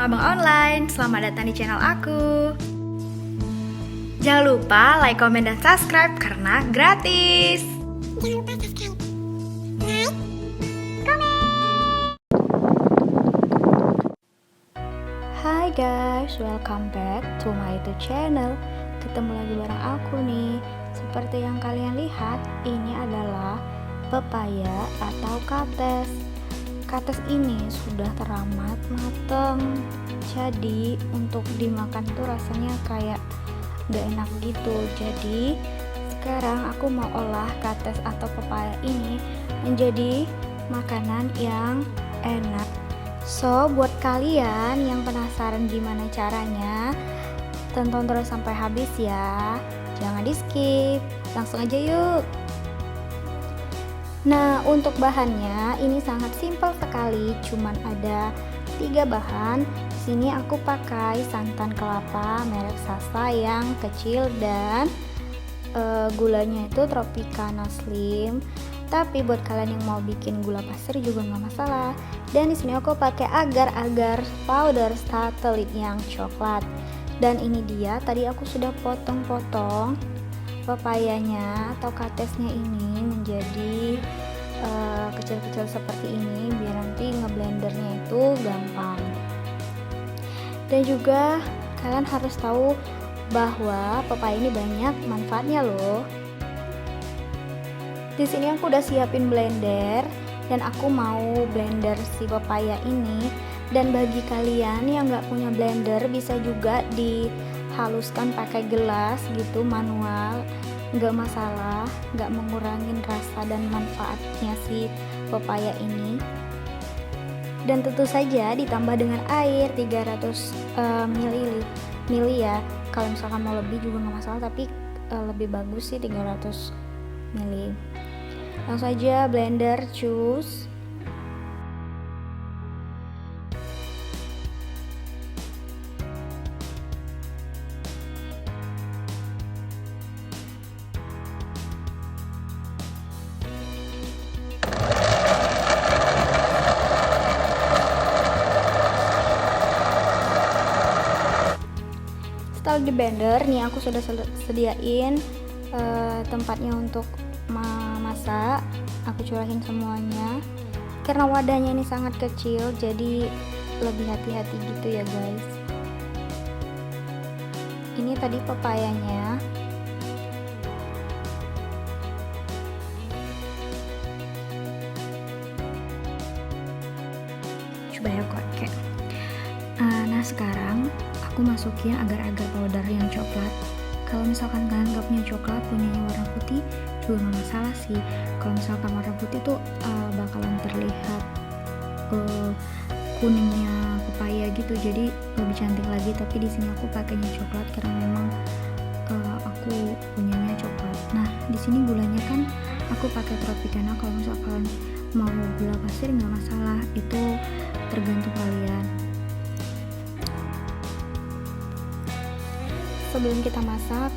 abang-abang online, selamat datang di channel aku. Jangan lupa like, komen, dan subscribe karena gratis. Jangan lupa subscribe, like, Hai guys, welcome back to my YouTube channel. Ketemu lagi bareng aku nih. Seperti yang kalian lihat, ini adalah pepaya atau kates. Kates ini sudah teramat mateng. Jadi untuk dimakan tuh rasanya kayak gak enak gitu. Jadi sekarang aku mau olah kates atau pepaya ini menjadi makanan yang enak. So, buat kalian yang penasaran gimana caranya, tonton terus sampai habis ya. Jangan di skip, langsung aja yuk. Nah, untuk bahannya ini sangat simpel sekali, cuman ada 3 bahan. Di sini aku pakai santan kelapa merek Sasa yang kecil dan gulanya itu Tropicana Slim. Tapi buat kalian yang mau bikin gula pasir juga nggak masalah. Dan di sini aku pakai agar-agar powder Statelit yang coklat. Dan ini dia, tadi aku sudah potong-potong pepayanya atau katesnya ini menjadi kecil-kecil seperti ini biar nanti ngeblendernya itu gampang. Dan juga kalian harus tahu bahwa pepaya ini banyak manfaatnya loh. Di sini aku udah siapin blender dan aku mau blender si pepaya ini. Dan bagi kalian yang nggak punya blender bisa juga dihaluskan pakai gelas gitu manual, nggak masalah, nggak mengurangin rasa dan manfaatnya si pepaya ini. Dan tentu saja ditambah dengan air 300 ml ya. Kalau misalkan mau lebih juga nggak masalah, tapi lebih bagus sih 300 ml. Langsung aja blender cus. Setelah di blender nih aku sudah sediain tempatnya untuk memasak. Aku curahin semuanya karena wadahnya ini sangat kecil, jadi lebih hati-hati gitu ya guys. Ini tadi pepayanya. Coba ya kok kayak. Nah sekarang aku masukin agar-agar powder yang coklat. Kalau misalkan kalian gak punya coklat, punyanya warna putih juga gak masalah sih. Kalau misalkan warna putih tuh bakalan terlihat kuningnya pepaya gitu, jadi lebih cantik lagi. Tapi di sini aku pakainya coklat karena memang aku punyanya coklat. Nah di sini gulanya kan aku pakai Tropicana. Kalau misalkan mau gula pasir nggak masalah, itu tergantung kalian. Sebelum kita masak,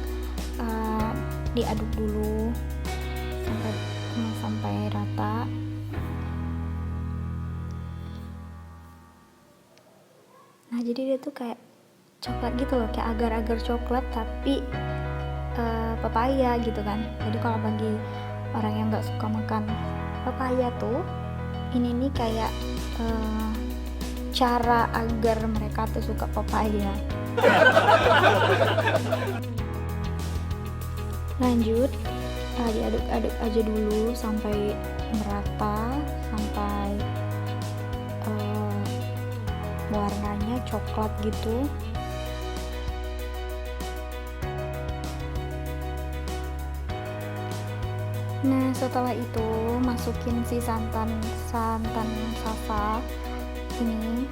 diaduk dulu sampai rata. Nah jadi dia tuh kayak coklat gitu loh, kayak agar-agar coklat tapi pepaya gitu kan. Jadi kalau bagi orang yang nggak suka makan pepaya tuh, ini nih kayak cara agar mereka tuh suka pepaya. Lanjut, diaduk-aduk aja dulu sampai merata, sampai warnanya coklat gitu. Nah setelah itu masukin si santan Sasa ini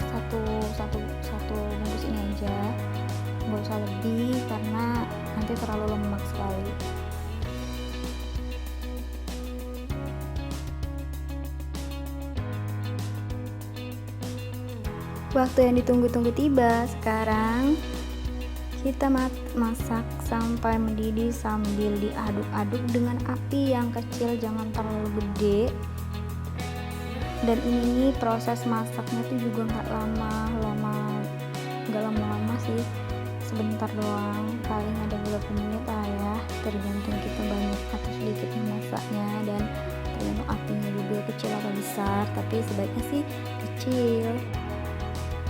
satu bungkus ini aja, nggak usah lebih karena nanti terlalu lemak sekali. Waktu yang ditunggu-tunggu tiba. Sekarang kita masak sampai mendidih sambil diaduk-aduk dengan api yang kecil, jangan terlalu gede. Dan ini proses masaknya tuh juga nggak lama nggak lama-lama sih, sebentar doang, paling ada beberapa menit lah ya, tergantung kita banyak atau sedikitnya masaknya dan tergantung apinya juga kecil atau besar, tapi sebaiknya sih kecil.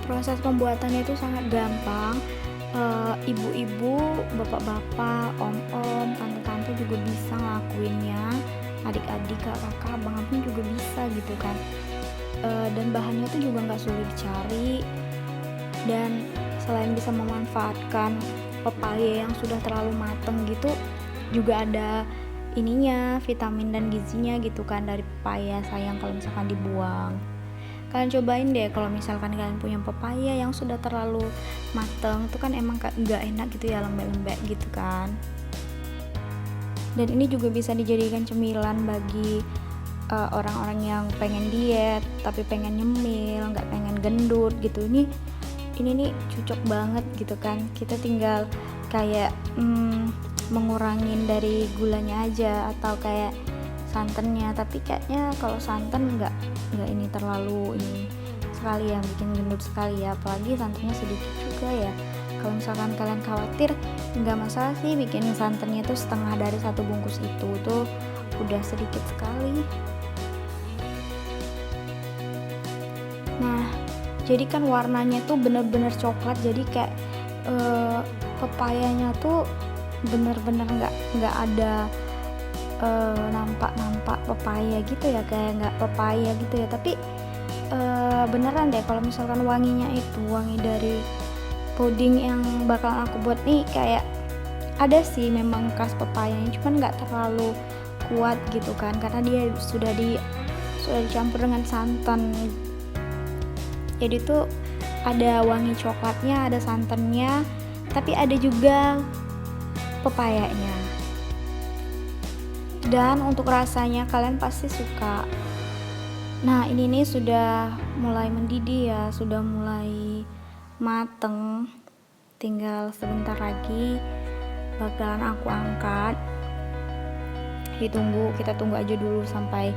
Proses pembuatannya itu sangat gampang. Ibu-ibu, bapak-bapak, om-om, tante-tante juga bisa ngelakuinnya, adik-adik, kakak, abang-abang juga bisa gitu kan. Dan bahannya tuh juga nggak sulit dicari, dan selain bisa memanfaatkan pepaya yang sudah terlalu mateng gitu, juga ada ininya, vitamin dan gizinya gitu kan dari pepaya, sayang kalau misalkan dibuang. Kalian cobain deh kalau misalkan kalian punya pepaya yang sudah terlalu mateng, itu kan emang nggak enak gitu ya, lembek-lembek gitu kan. Dan ini juga bisa dijadikan cemilan bagi orang-orang yang pengen diet tapi pengen nyemil, nggak pengen gendut gitu. Ini nih cocok banget gitu kan. Kita tinggal kayak mengurangin dari gulanya aja atau kayak santannya, tapi kayaknya kalau santan nggak ini terlalu ini sekali ya, bikin gendut sekali ya, apalagi santannya sedikit juga ya. Kalau misalkan kalian khawatir, nggak masalah sih bikin santannya tuh setengah dari satu bungkus itu tuh udah sedikit sekali. Nah, jadi kan warnanya tuh bener-bener coklat, jadi kayak pepayanya tuh bener-bener nggak ada nampak pepaya gitu ya, kayak nggak pepaya gitu ya, tapi beneran deh kalau misalkan wanginya itu wangi dari puding yang bakalan aku buat nih, kayak ada sih memang khas pepayanya, cuman nggak terlalu kuat gitu kan, karena dia sudah dicampur dengan santan, jadi tuh ada wangi coklatnya, ada santannya, tapi ada juga pepayanya. Dan untuk rasanya kalian pasti suka. Nah, ini nih sudah mulai mendidih ya, sudah mulai mateng. Tinggal sebentar lagi bakalan aku angkat. Kita tunggu aja dulu sampai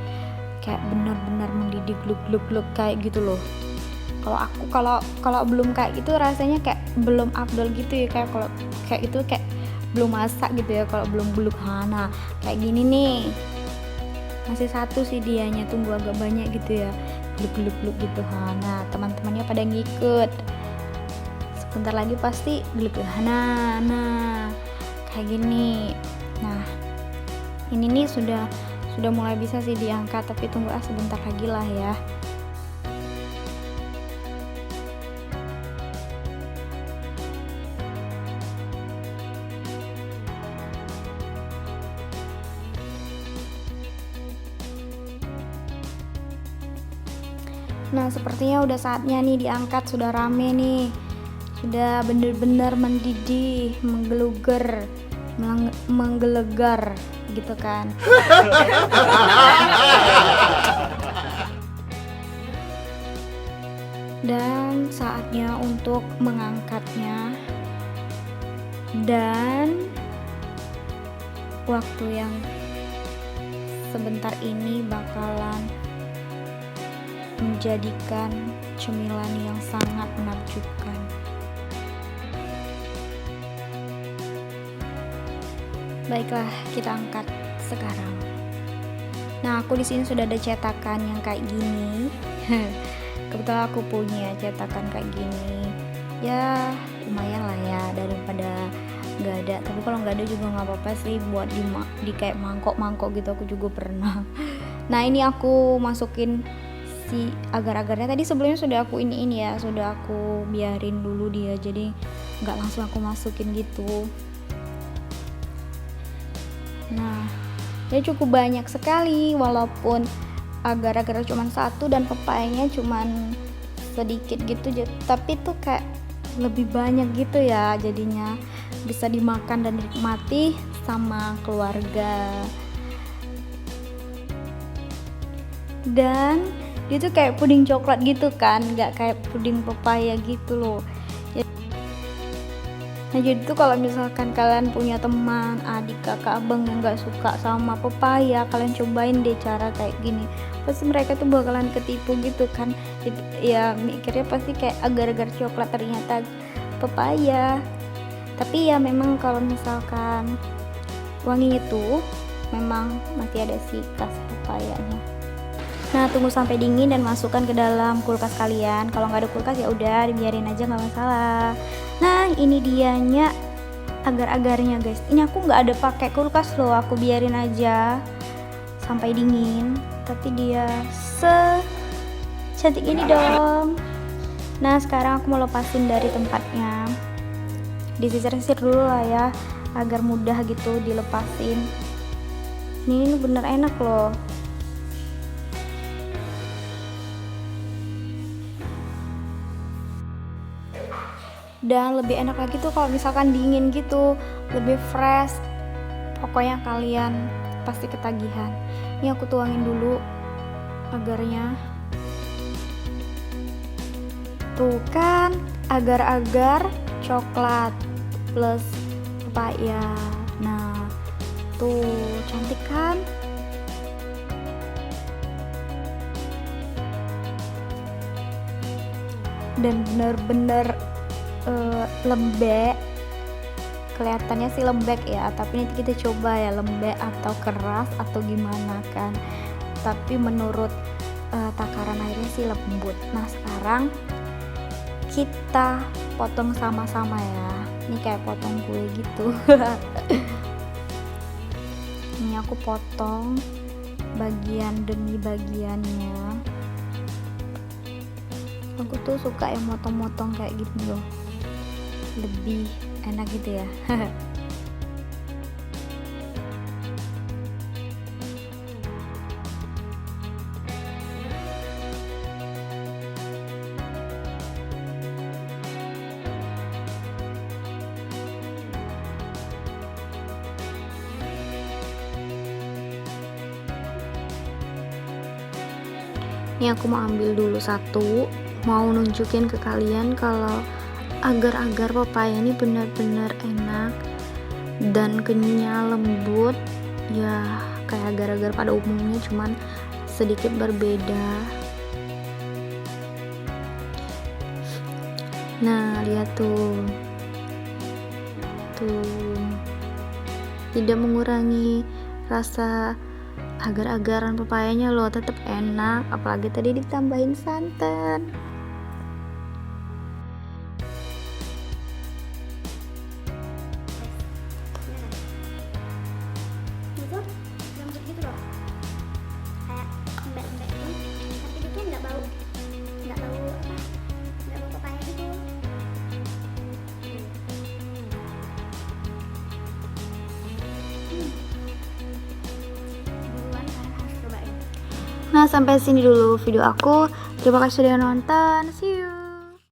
kayak benar-benar mendidih gluk-gluk kayak gitu loh. Kalau aku kalau belum kayak gitu rasanya kayak belum afdol gitu ya, kayak kalau kayak itu kayak belum masak gitu ya, kalau belum gluk. Nah, kayak gini nih masih satu sih dianya, tunggu agak banyak gitu ya, gluk gitu. Nah, teman-temannya pada ngikut, sebentar lagi pasti gluk. Nah kayak gini. Nah, ini nih sudah mulai bisa sih diangkat, tapi tunggu sebentar lagi lah ya. Nah, sepertinya udah saatnya nih diangkat, sudah rame nih, sudah bener-bener mendidih, menggelegar gitu kan. Dan saatnya untuk mengangkatnya, dan waktu yang sebentar ini bakalan menjadikan cemilan yang sangat menakjubkan. Baiklah, kita angkat sekarang. Nah, aku di sini sudah ada cetakan yang kayak gini. Kebetulan aku punya cetakan kayak gini. Ya, lumayan lah ya daripada nggak ada. Tapi kalau nggak ada juga nggak apa-apa sih, buat di kayak mangkok gitu, aku juga pernah. Nah, ini aku masukin si agar-agarnya tadi, sebelumnya sudah aku sudah aku biarin dulu dia, jadi nggak langsung aku masukin gitu. Nah, dia cukup banyak sekali, walaupun agar-agar cuma satu dan pepayanya cuma sedikit gitu, tapi tuh kayak lebih banyak gitu ya, jadinya bisa dimakan dan dinikmati sama keluarga. Dan dia tuh kayak puding coklat gitu kan, nggak kayak puding pepaya gitu loh. Nah, jadi tuh kalau misalkan kalian punya teman, adik, kakak, abang yang nggak suka sama pepaya, kalian cobain deh cara kayak gini. Pasti mereka tuh bakalan ketipu gitu kan. Ya mikirnya pasti kayak agar-agar coklat, ternyata pepaya. Tapi ya memang kalau misalkan wanginya tuh memang masih ada sih khas pepayanya. Nah, tunggu sampai dingin dan masukkan ke dalam kulkas kalian. Kalau nggak ada kulkas ya udah dibiarin aja, nggak masalah. Nah, ini dianya agar-agarnya guys. Ini aku nggak ada pakai kulkas loh, aku biarin aja sampai dingin. Tapi dia cantik ini dong. Nah, sekarang aku mau lepasin dari tempatnya. Disisir-sisir dulu lah ya, agar mudah gitu dilepasin. Ini bener enak loh. Dan lebih enak lagi tuh kalau misalkan dingin gitu, lebih fresh. Pokoknya kalian pasti ketagihan. Ini aku tuangin dulu agarnya. Tuh kan, agar-agar coklat plus pepaya. Nah, tuh cantik kan? Dan bener-bener lembek. Kelihatannya sih lembek ya, tapi nanti kita coba ya lembek atau keras atau gimana kan. Tapi menurut takaran airnya sih lembut. Nah, sekarang kita potong sama-sama ya. Ini kayak potong kue gitu. Ini aku potong bagian demi bagiannya. Aku tuh suka yang motong-motong kayak gitu loh, lebih enak gitu ya. Ini aku mau ambil dulu satu, mau nunjukin ke kalian kalau agar-agar pepaya ini benar-benar enak dan kenyal, lembut ya, kayak agar-agar pada umumnya, cuman sedikit berbeda. Nah, lihat tuh, tidak mengurangi rasa agar-agaran pepayanya loh, tetap enak, apalagi tadi ditambahin santan. Itu lembut gitu loh, kayak lembek-lembek gitu, tapi dikit nggak bau pepaya gitu. Buruan, kalian harus cobain. Nah, sampai sini dulu video aku. Terima kasih sudah nonton. See you.